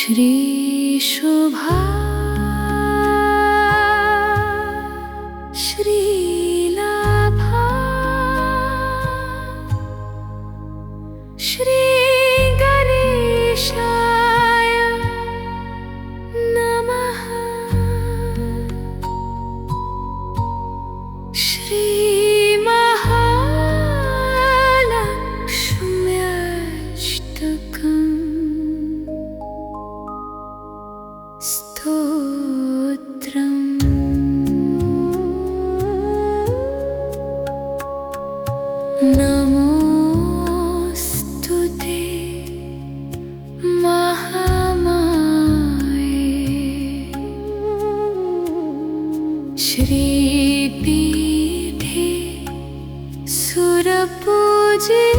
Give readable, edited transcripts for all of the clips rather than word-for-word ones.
श्री शुभा श्री लाभा श्री गणेशाय नमः। श्री स्तोत्रम्। नमोस्तुते महामाये श्रीपीठे सुरपूजिते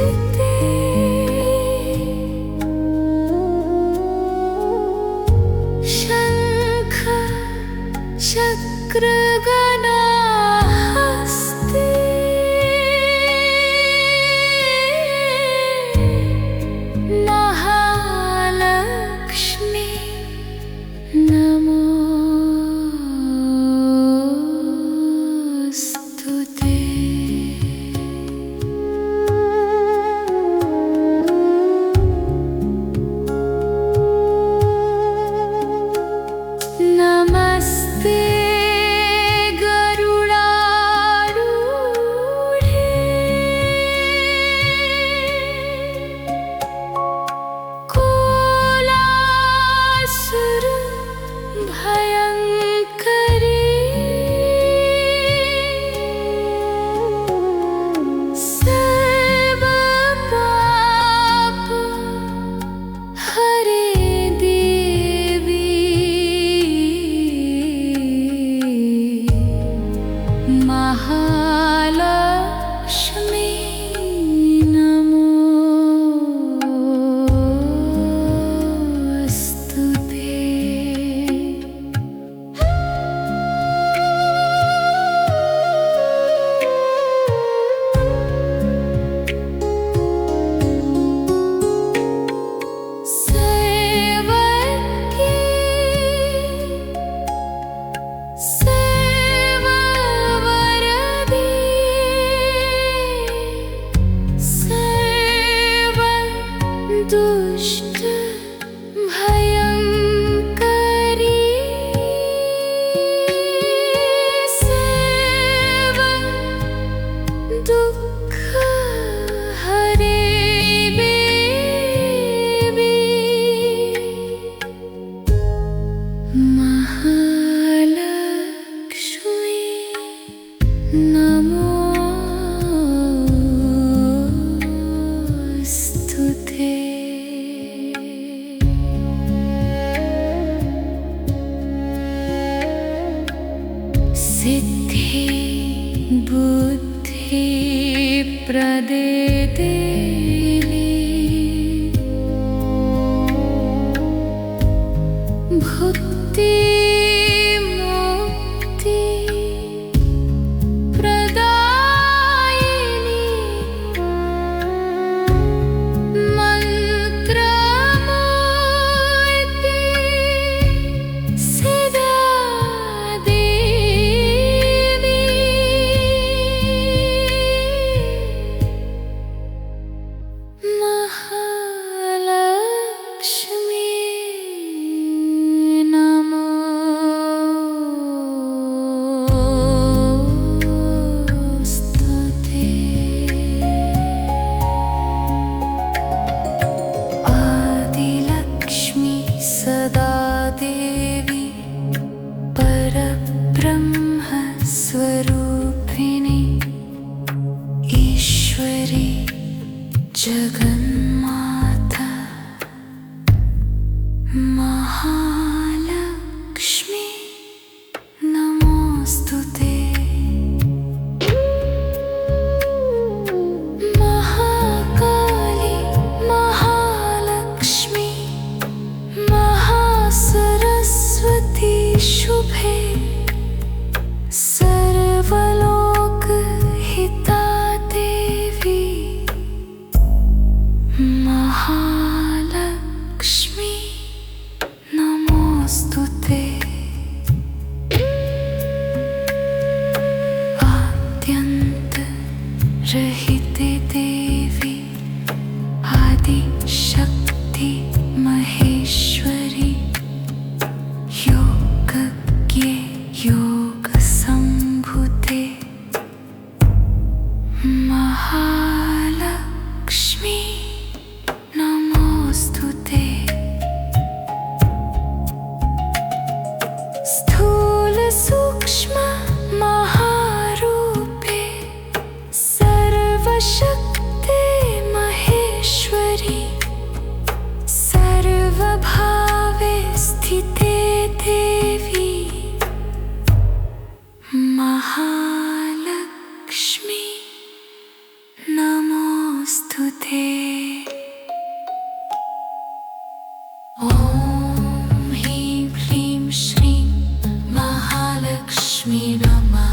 चक्रगदाहस्ते महालक्ष्मी नमोस्तुते। नमस्ते भयंकरी सर्व पाप हरे देवी महालक्ष्मी नमोस्तुते। दुष्ट भयंकरी सर्व दुख हरे देवी महालक्ष्मी नमोस्तुते। सिद्धि बुद्धि प्रदे देवी भुक्ति मुक्ति प्रदायिनी मंत्रमूर्ति सदा महेश्वरी सर्वभावे स्थिते देवी महालक्ष्मी नमोस्तुते। ॐ ह्रीं क्लीं श्रीं महालक्ष्मी नमः।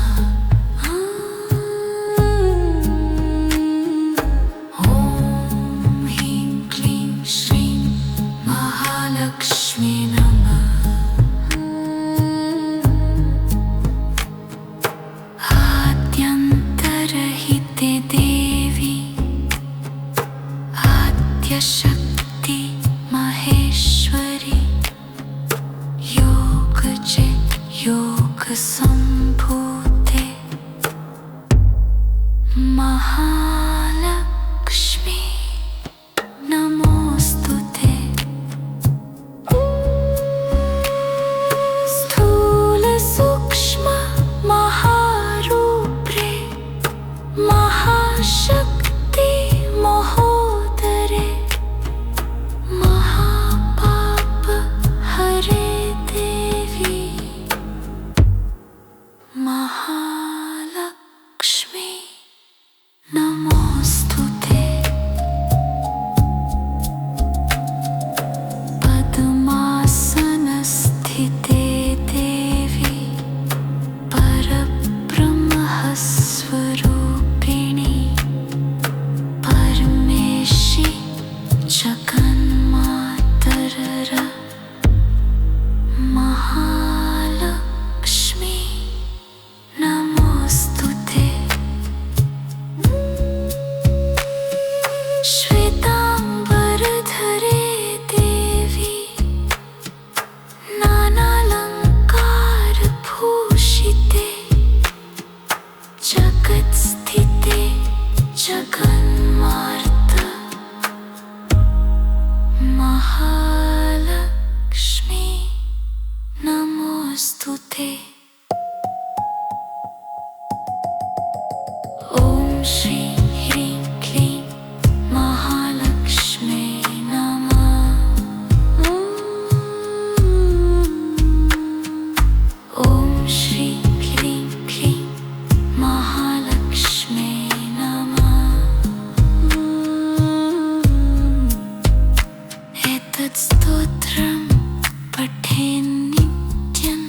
ॐ ह्रीं क्लीं श्रीं महालक्ष्मी नमः। आद्यन्तरहिते देवी आद्यशक्ति महेश्वरी योगजे योगसम्भूते महालक्ष्मी नमोस्तुते। स्थूलसूक्ष्म महारूपे महाशक्ति महोदरे महापाप हरे देवी महालक्ष्मी नमोस्तुते। पद्मासनस्थिते देवी परब्रह्मस्वरूपिणी परमेशी जगन्मातर महालक्ष्मी नमोस्तुते। श्वेताम्बरधरे देवी नानालङ्कारभूषिते जगत्स्थिते जगन्मार्त महालक्ष्मी नमोस्तुते। ॐ श्रीं ह्रीं क्लीं महालक्ष्मी नमः। ॐ श्रीं ह्रीं क्लीं महालक्ष्मी नमः। एतत् स्तोत्रं पठेन्नित्यम्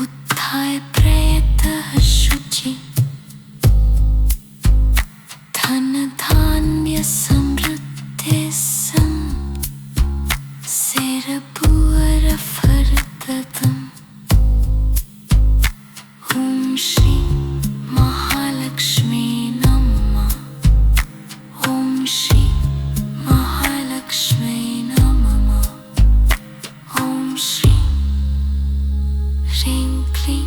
उत्थाय प्रयतः शुचि धनधान्यसमृद्धे सन् सेरपुवरफलदम्। ॐ श्रीं महालक्ष्मी नमः। ॐ श्रीं महालक्ष्मी नमः। ॐ श्रीं ह्रीं क्लीं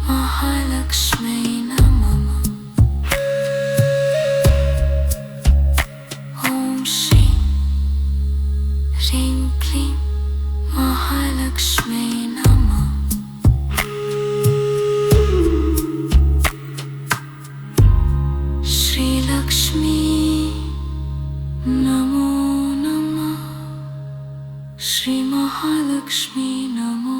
महालक्ष्मी नमः। ॐ श्रीं ह्रीं क्लीं महालक्ष्मी नमः। श्रीलक्ष्मी नमो नमः। श्री महालक्ष्मी नमो